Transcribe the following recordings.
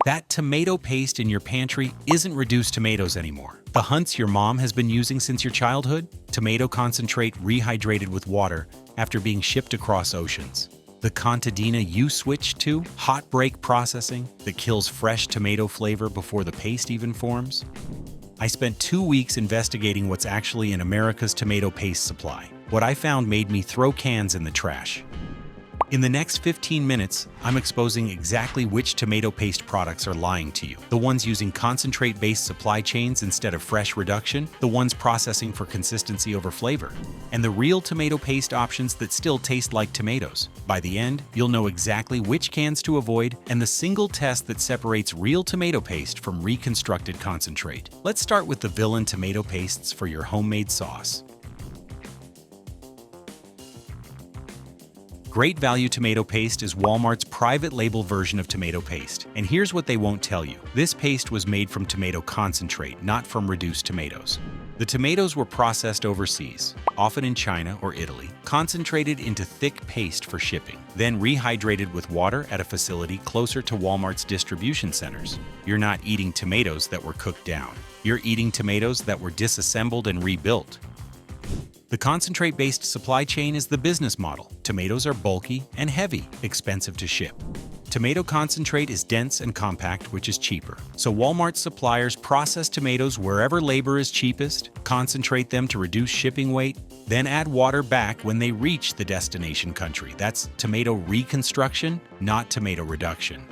That tomato paste in your pantry isn't reduced tomatoes anymore. The Hunts your mom has been using since your childhood? Tomato concentrate rehydrated with water after being shipped across oceans. The Contadina you switched to? Hot break processing that kills fresh tomato flavor before the paste even forms? I spent 2 weeks investigating what's actually in America's tomato paste supply. What I found made me throw cans in the trash. In the next 15 minutes, I'm exposing exactly which tomato paste products are lying to you. The ones using concentrate-based supply chains instead of fresh reduction, the ones processing for consistency over flavor, and the real tomato paste options that still taste like tomatoes. By the end, you'll know exactly which cans to avoid and the single test that separates real tomato paste from reconstructed concentrate. Let's start with the villain tomato pastes for your homemade sauce. Great Value Tomato Paste is Walmart's private label version of tomato paste. And here's what they won't tell you. This paste was made from tomato concentrate, not from reduced tomatoes. The tomatoes were processed overseas, often in China or Italy, concentrated into thick paste for shipping, then rehydrated with water at a facility closer to Walmart's distribution centers. You're not eating tomatoes that were cooked down. You're eating tomatoes that were disassembled and rebuilt. The concentrate-based supply chain is the business model. Tomatoes are bulky and heavy, expensive to ship. Tomato concentrate is dense and compact, which is cheaper. So Walmart suppliers process tomatoes wherever labor is cheapest, concentrate them to reduce shipping weight, then add water back when they reach the destination country. That's tomato reconstruction, not tomato reduction.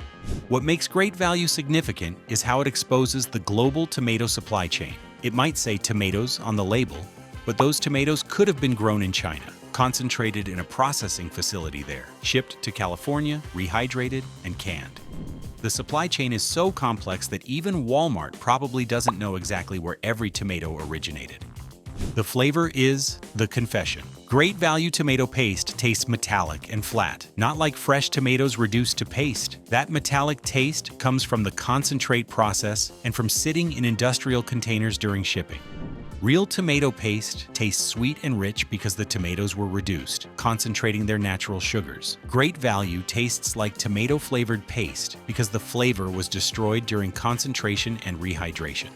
What makes Great Value significant is how it exposes the global tomato supply chain. It might say tomatoes on the label, but those tomatoes could have been grown in China, concentrated in a processing facility there, shipped to California, rehydrated, and canned. The supply chain is so complex that even Walmart probably doesn't know exactly where every tomato originated. The flavor is the confession. Great Value tomato paste tastes metallic and flat, not like fresh tomatoes reduced to paste. That metallic taste comes from the concentrate process and from sitting in industrial containers during shipping. Real tomato paste tastes sweet and rich because the tomatoes were reduced, concentrating their natural sugars. Great Value tastes like tomato-flavored paste because the flavor was destroyed during concentration and rehydration.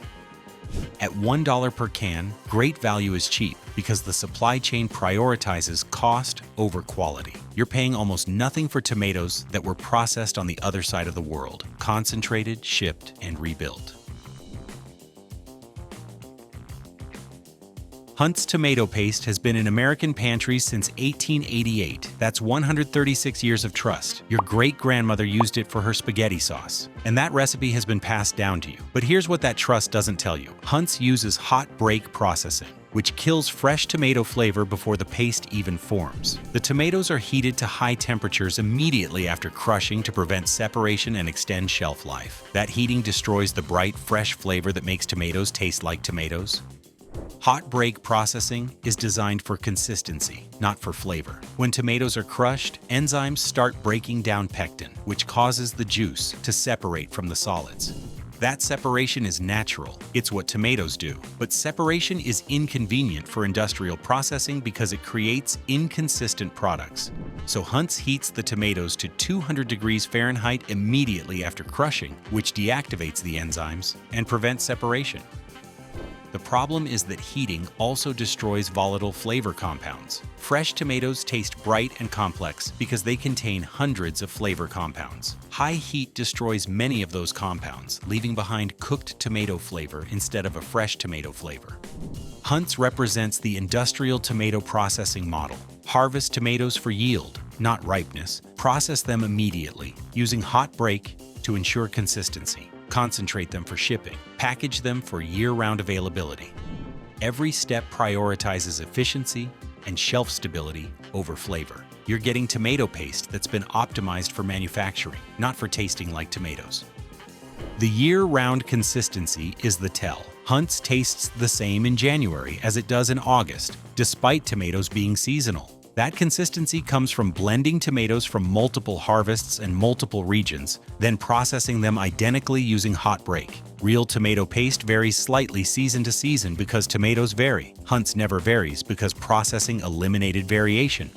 At $1 per can, Great Value is cheap because the supply chain prioritizes cost over quality. You're paying almost nothing for tomatoes that were processed on the other side of the world, concentrated, shipped, and rebuilt. Hunt's tomato paste has been in American pantries since 1888. That's 136 years of trust. Your great-grandmother used it for her spaghetti sauce, and that recipe has been passed down to you. But here's what that trust doesn't tell you. Hunt's uses hot break processing, which kills fresh tomato flavor before the paste even forms. The tomatoes are heated to high temperatures immediately after crushing to prevent separation and extend shelf life. That heating destroys the bright, fresh flavor that makes tomatoes taste like tomatoes. Hot break processing is designed for consistency, not for flavor. When tomatoes are crushed, enzymes start breaking down pectin, which causes the juice to separate from the solids. That separation is natural. It's what tomatoes do. But separation is inconvenient for industrial processing because it creates inconsistent products. So Hunt's heats the tomatoes to 200 degrees Fahrenheit immediately after crushing, which deactivates the enzymes and prevents separation. The problem is that heating also destroys volatile flavor compounds. Fresh tomatoes taste bright and complex because they contain hundreds of flavor compounds. High heat destroys many of those compounds, leaving behind cooked tomato flavor instead of a fresh tomato flavor. Hunt's represents the industrial tomato processing model. Harvest tomatoes for yield, not ripeness. Process them immediately, using hot break to ensure consistency. Concentrate them for shipping. Package them for year-round availability. Every step prioritizes efficiency and shelf stability over flavor. You're getting tomato paste that's been optimized for manufacturing, not for tasting like tomatoes. The year-round consistency is the tell. Hunt's tastes the same in January as it does in August, despite tomatoes being seasonal. That consistency comes from blending tomatoes from multiple harvests and multiple regions, then processing them identically using hot break. Real tomato paste varies slightly season to season because tomatoes vary. Hunt's never varies because processing eliminated variation.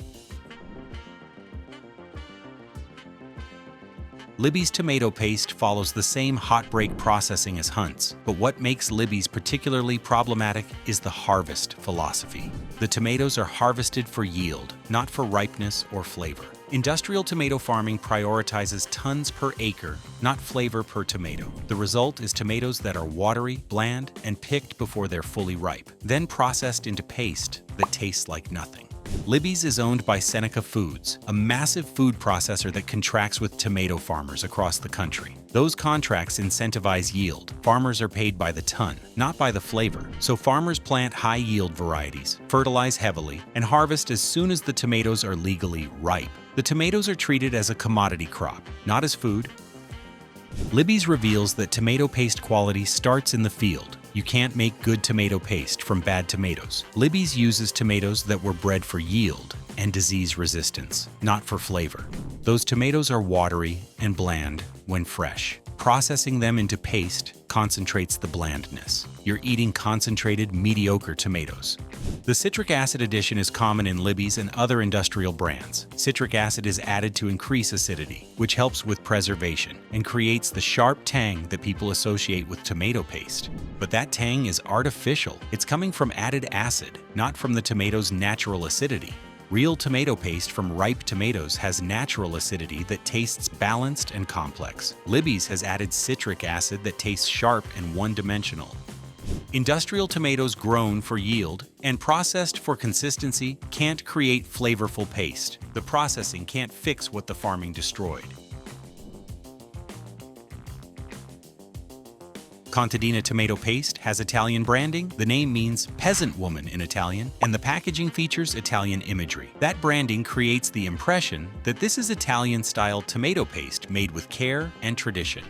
Libby's tomato paste follows the same hot break processing as Hunt's, but what makes Libby's particularly problematic is the harvest philosophy. The tomatoes are harvested for yield, not for ripeness or flavor. Industrial tomato farming prioritizes tons per acre, not flavor per tomato. The result is tomatoes that are watery, bland, and picked before they're fully ripe, then processed into paste that tastes like nothing. Libby's is owned by Seneca Foods, a massive food processor that contracts with tomato farmers across the country. Those contracts incentivize yield. Farmers are paid by the ton, not by the flavor. So farmers plant high-yield varieties, fertilize heavily, and harvest as soon as the tomatoes are legally ripe. The tomatoes are treated as a commodity crop, not as food. Libby's reveals that tomato paste quality starts in the field. You can't make good tomato paste from bad tomatoes. Libby's uses tomatoes that were bred for yield and disease resistance, not for flavor. Those tomatoes are watery and bland when fresh. Processing them into paste concentrates the blandness. You're eating concentrated, mediocre tomatoes. The citric acid addition is common in Libby's and other industrial brands. Citric acid is added to increase acidity, which helps with preservation and creates the sharp tang that people associate with tomato paste. But that tang is artificial. It's coming from added acid, not from the tomato's natural acidity. Real tomato paste from ripe tomatoes has natural acidity that tastes balanced and complex. Libby's has added citric acid that tastes sharp and one-dimensional. Industrial tomatoes grown for yield and processed for consistency can't create flavorful paste. The processing can't fix what the farming destroyed. Contadina tomato paste has Italian branding. The name means peasant woman in Italian, and the packaging features Italian imagery. That branding creates the impression that this is Italian-style tomato paste made with care and tradition.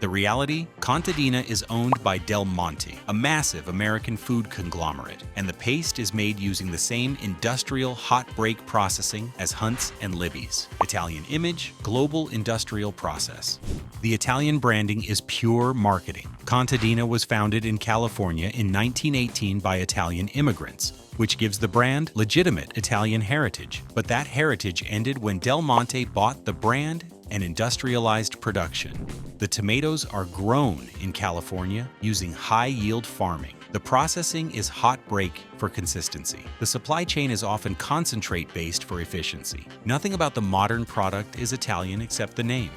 The reality, Contadina is owned by Del Monte, a massive American food conglomerate, and the paste is made using the same industrial hot break processing as Hunt's and Libby's. Italian image, global industrial process. The Italian branding is pure marketing. Contadina was founded in California in 1918 by Italian immigrants, which gives the brand legitimate Italian heritage. But that heritage ended when Del Monte bought the brand and industrialized production. The tomatoes are grown in California using high-yield farming. The processing is hot break for consistency. The supply chain is often concentrate-based for efficiency. Nothing about the modern product is Italian except the name.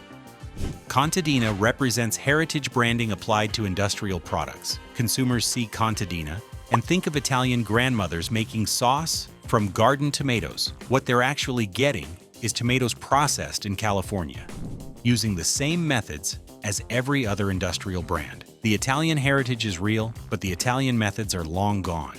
Contadina represents heritage branding applied to industrial products. Consumers see Contadina and think of Italian grandmothers making sauce from garden tomatoes. What they're actually getting is tomatoes processed in California, using the same methods as every other industrial brand. The Italian heritage is real, but the Italian methods are long gone.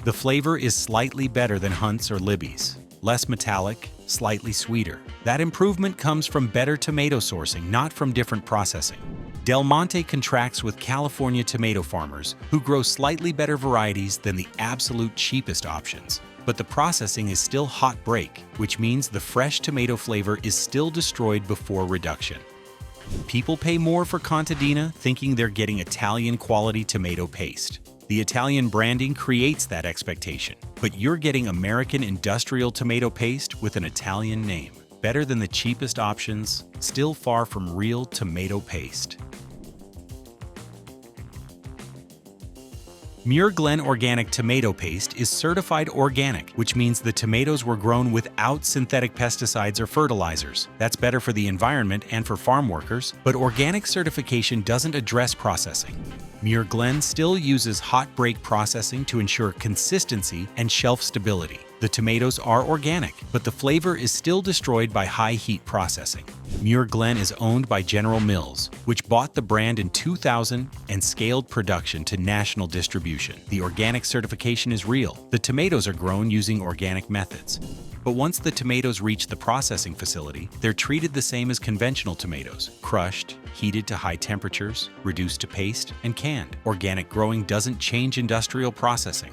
The flavor is slightly better than Hunt's or Libby's, less metallic, slightly sweeter. That improvement comes from better tomato sourcing, not from different processing. Del Monte contracts with California tomato farmers who grow slightly better varieties than the absolute cheapest options. But the processing is still hot break, which means the fresh tomato flavor is still destroyed before reduction. People pay more for Contadina thinking they're getting Italian quality tomato paste. The Italian branding creates that expectation, but you're getting American industrial tomato paste with an Italian name. Better than the cheapest options, still far from real tomato paste. Muir Glen organic tomato paste is certified organic, which means the tomatoes were grown without synthetic pesticides or fertilizers. That's better for the environment and for farm workers, but organic certification doesn't address processing. Muir Glen still uses hot break processing to ensure consistency and shelf stability. The tomatoes are organic, but the flavor is still destroyed by high heat processing. Muir Glen is owned by General Mills, which bought the brand in 2000 and scaled production to national distribution. The organic certification is real. The tomatoes are grown using organic methods. But once the tomatoes reach the processing facility, they're treated the same as conventional tomatoes: crushed, heated to high temperatures, reduced to paste, and canned. Organic growing doesn't change industrial processing.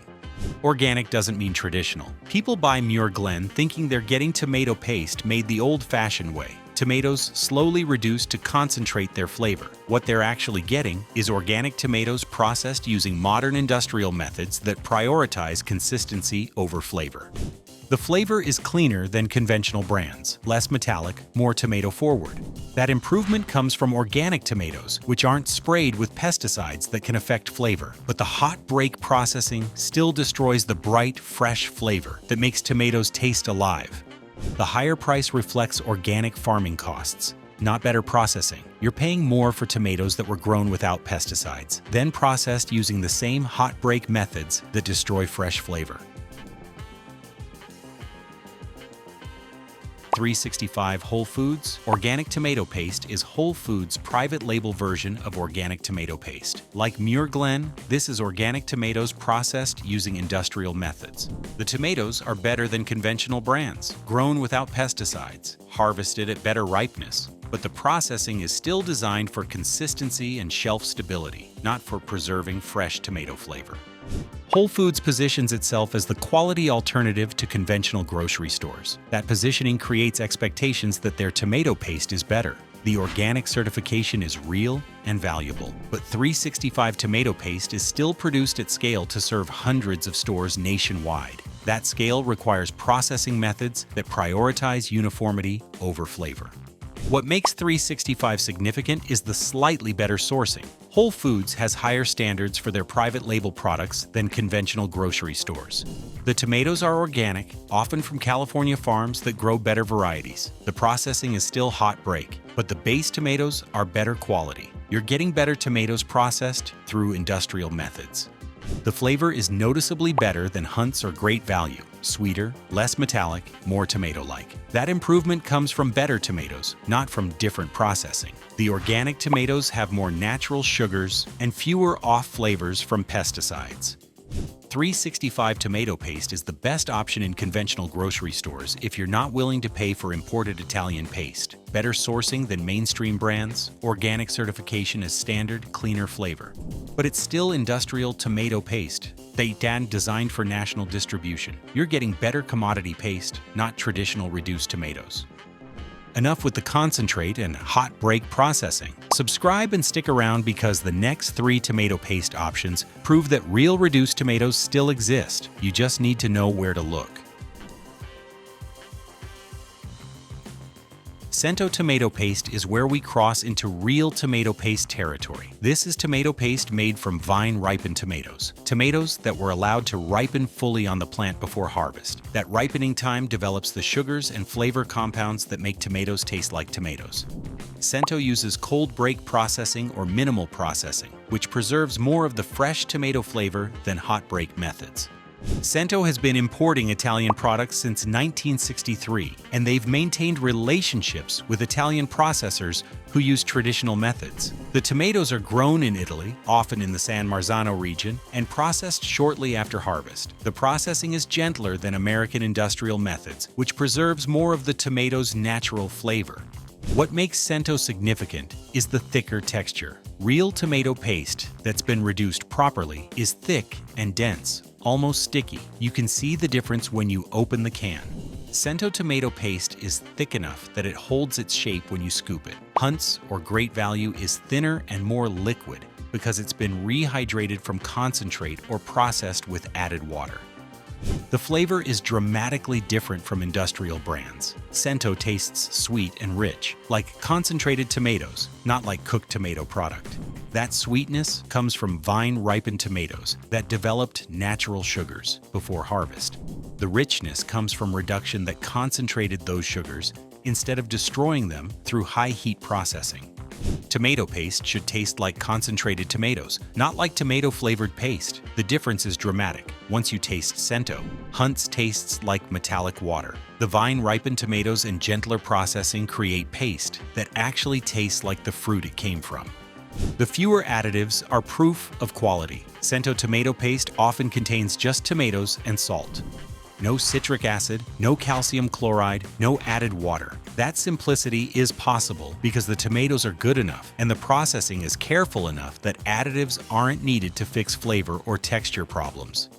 Organic doesn't mean traditional. People buy Muir Glen thinking they're getting tomato paste made the old-fashioned way. Tomatoes slowly reduced to concentrate their flavor. What they're actually getting is organic tomatoes processed using modern industrial methods that prioritize consistency over flavor. The flavor is cleaner than conventional brands, less metallic, more tomato forward. That improvement comes from organic tomatoes, which aren't sprayed with pesticides that can affect flavor. But the hot break processing still destroys the bright, fresh flavor that makes tomatoes taste alive. The higher price reflects organic farming costs, not better processing. You're paying more for tomatoes that were grown without pesticides, then processed using the same hot break methods that destroy fresh flavor. 365 Whole Foods Organic Tomato Paste is Whole Foods' private label version of organic tomato paste. Like Muir Glen, this is organic tomatoes processed using industrial methods. The tomatoes are better than conventional brands, grown without pesticides, harvested at better ripeness. But the processing is still designed for consistency and shelf stability, not for preserving fresh tomato flavor. Whole Foods positions itself as the quality alternative to conventional grocery stores. That positioning creates expectations that their tomato paste is better. The organic certification is real and valuable, but 365 tomato paste is still produced at scale to serve hundreds of stores nationwide. That scale requires processing methods that prioritize uniformity over flavor. What makes 365 significant is the slightly better sourcing. Whole Foods has higher standards for their private label products than conventional grocery stores. The tomatoes are organic, often from California farms that grow better varieties. The processing is still hot break, but the base tomatoes are better quality. You're getting better tomatoes processed through industrial methods. The flavor is noticeably better than Hunt's or Great Value. Sweeter, less metallic, more tomato-like. That improvement comes from better tomatoes, not from different processing. The organic tomatoes have more natural sugars and fewer off flavors from pesticides. 365 tomato paste is the best option in conventional grocery stores if you're not willing to pay for imported Italian paste. Better sourcing than mainstream brands, organic certification as standard, cleaner flavor. But it's still industrial tomato paste. Designed for national distribution. You're getting better commodity paste, not traditional reduced tomatoes. Enough with the concentrate and hot break processing. Subscribe and stick around because the next 3 tomato paste options prove that real reduced tomatoes still exist. You just need to know where to look. Cento tomato paste is where we cross into real tomato paste territory. This is tomato paste made from vine-ripened tomatoes. Tomatoes that were allowed to ripen fully on the plant before harvest. That ripening time develops the sugars and flavor compounds that make tomatoes taste like tomatoes. Cento uses cold break processing or minimal processing, which preserves more of the fresh tomato flavor than hot break methods. Cento has been importing Italian products since 1963, and they've maintained relationships with Italian processors who use traditional methods. The tomatoes are grown in Italy, often in the San Marzano region, and processed shortly after harvest. The processing is gentler than American industrial methods, which preserves more of the tomato's natural flavor. What makes Cento significant is the thicker texture. Real tomato paste that's been reduced properly is thick and dense, almost sticky. You can see the difference when you open the can. Cento tomato paste is thick enough that it holds its shape when you scoop it. Hunt's or Great Value is thinner and more liquid because it's been rehydrated from concentrate or processed with added water. The flavor is dramatically different from industrial brands. Cento tastes sweet and rich, like concentrated tomatoes, not like cooked tomato product. That sweetness comes from vine-ripened tomatoes that developed natural sugars before harvest. The richness comes from reduction that concentrated those sugars instead of destroying them through high-heat processing. Tomato paste should taste like concentrated tomatoes, not like tomato-flavored paste. The difference is dramatic. Once you taste Cento, Hunt's tastes like metallic water. The vine-ripened tomatoes and gentler processing create paste that actually tastes like the fruit it came from. The fewer additives are proof of quality. Cento tomato paste often contains just tomatoes and salt. No citric acid, no calcium chloride, no added water. That simplicity is possible because the tomatoes are good enough and the processing is careful enough that additives aren't needed to fix flavor or texture problems.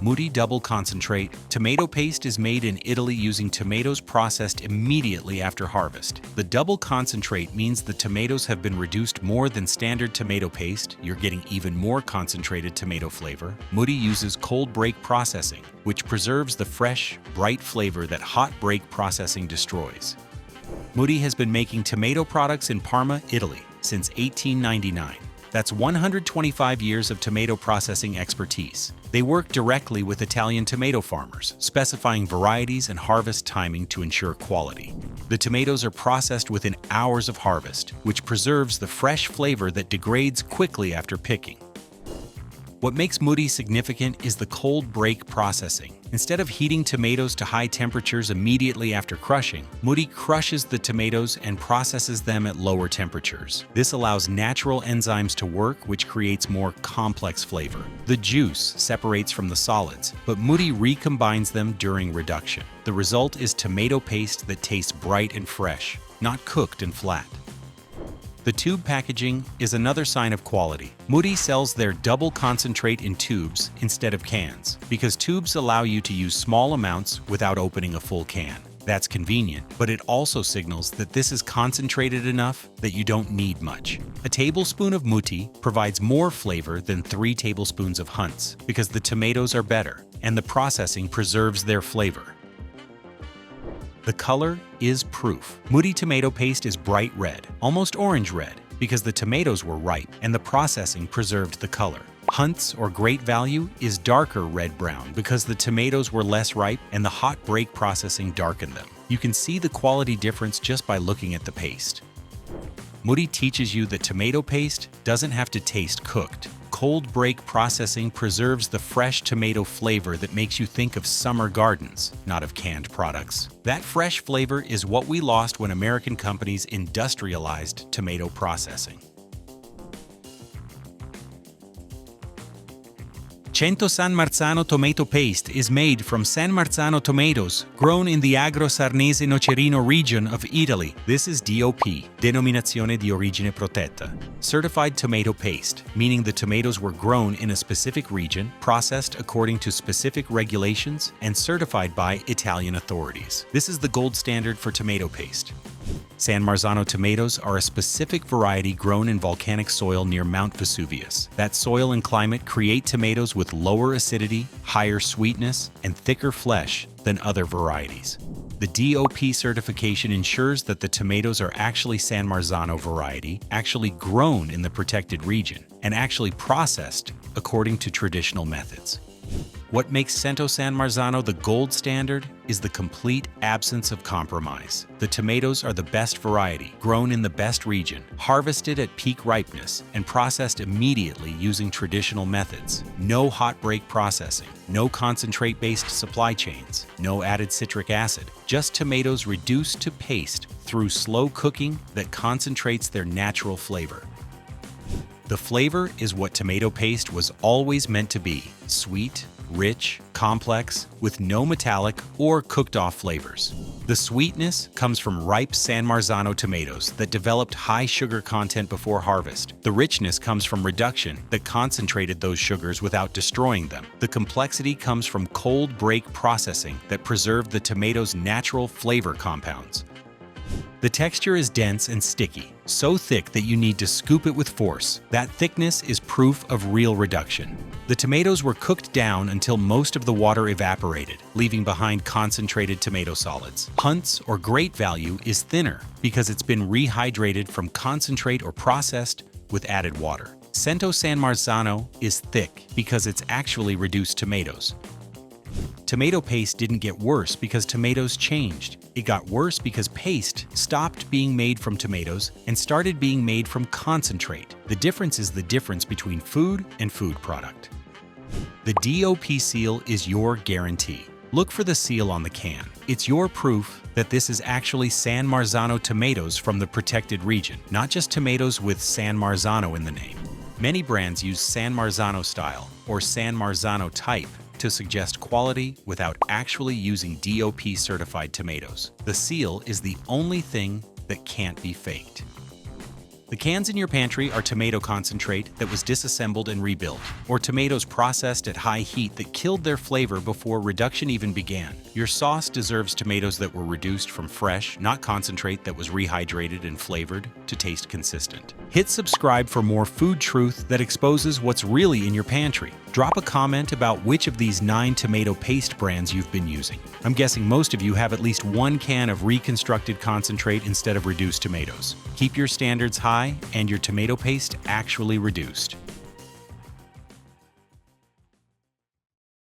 Mutti Double Concentrate. Tomato paste is made in Italy using tomatoes processed immediately after harvest. The double concentrate means the tomatoes have been reduced more than standard tomato paste. You're getting even more concentrated tomato flavor. Mutti uses cold break processing, which preserves the fresh, bright flavor that hot break processing destroys. Mutti has been making tomato products in Parma, Italy, since 1899. That's 125 years of tomato processing expertise. They work directly with Italian tomato farmers, specifying varieties and harvest timing to ensure quality. The tomatoes are processed within hours of harvest, which preserves the fresh flavor that degrades quickly after picking. What makes Mutti significant is the cold break processing. Instead of heating tomatoes to high temperatures immediately after crushing, Mutti crushes the tomatoes and processes them at lower temperatures. This allows natural enzymes to work, which creates more complex flavor. The juice separates from the solids, but Mutti recombines them during reduction. The result is tomato paste that tastes bright and fresh, not cooked and flat. The tube packaging is another sign of quality. Mutti sells their double concentrate in tubes instead of cans, because tubes allow you to use small amounts without opening a full can. That's convenient, but it also signals that this is concentrated enough that you don't need much. A tablespoon of Mutti provides more flavor than 3 tablespoons of Hunt's, because the tomatoes are better, and the processing preserves their flavor. The color is proof. Mutti tomato paste is bright red, almost orange red, because the tomatoes were ripe and the processing preserved the color. Hunt's, or Great Value, is darker red-brown because the tomatoes were less ripe and the hot break processing darkened them. You can see the quality difference just by looking at the paste. Mutti teaches you that tomato paste doesn't have to taste cooked. Cold break processing preserves the fresh tomato flavor that makes you think of summer gardens, not of canned products. That fresh flavor is what we lost when American companies industrialized tomato processing. Cento San Marzano tomato paste is made from San Marzano tomatoes grown in the Agro-Sarnese Nocerino region of Italy. This is DOP, Denominazione di Origine Protetta, certified tomato paste, meaning the tomatoes were grown in a specific region, processed according to specific regulations, and certified by Italian authorities. This is the gold standard for tomato paste. San Marzano tomatoes are a specific variety grown in volcanic soil near Mount Vesuvius. That soil and climate create tomatoes with lower acidity, higher sweetness, and thicker flesh than other varieties. The DOP certification ensures that the tomatoes are actually San Marzano variety, actually grown in the protected region, and actually processed according to traditional methods. What makes Cento San Marzano the gold standard is the complete absence of compromise. The tomatoes are the best variety, grown in the best region, harvested at peak ripeness, and processed immediately using traditional methods. No hot break processing, no concentrate-based supply chains, no added citric acid, just tomatoes reduced to paste through slow cooking that concentrates their natural flavor. The flavor is what tomato paste was always meant to be: sweet, rich, complex, with no metallic or cooked-off flavors. The sweetness comes from ripe San Marzano tomatoes that developed high sugar content before harvest. The richness comes from reduction that concentrated those sugars without destroying them. The complexity comes from cold break processing that preserved the tomato's natural flavor compounds. The texture is dense and sticky, so thick that you need to scoop it with force. That thickness is proof of real reduction. The tomatoes were cooked down until most of the water evaporated, leaving behind concentrated tomato solids. Hunt's, or Great Value, is thinner because it's been rehydrated from concentrate or processed with added water. Cento San Marzano is thick because it's actually reduced tomatoes. Tomato paste didn't get worse because tomatoes changed. It got worse because paste stopped being made from tomatoes and started being made from concentrate. The difference is the difference between food and food product. The DOP seal is your guarantee. Look for the seal on the can. It's your proof that this is actually San Marzano tomatoes from the protected region, not just tomatoes with San Marzano in the name. Many brands use San Marzano style or San Marzano type to suggest quality without actually using DOP certified tomatoes. The seal is the only thing that can't be faked. The cans in your pantry are tomato concentrate that was disassembled and rebuilt, or tomatoes processed at high heat that killed their flavor before reduction even began. Your sauce deserves tomatoes that were reduced from fresh, not concentrate that was rehydrated and flavored to taste consistent. Hit subscribe for more food truth that exposes what's really in your pantry. Drop a comment about which of these 9 tomato paste brands you've been using. I'm guessing most of you have at least 1 can of reconstructed concentrate instead of reduced tomatoes. Keep your standards high and your tomato paste actually reduced.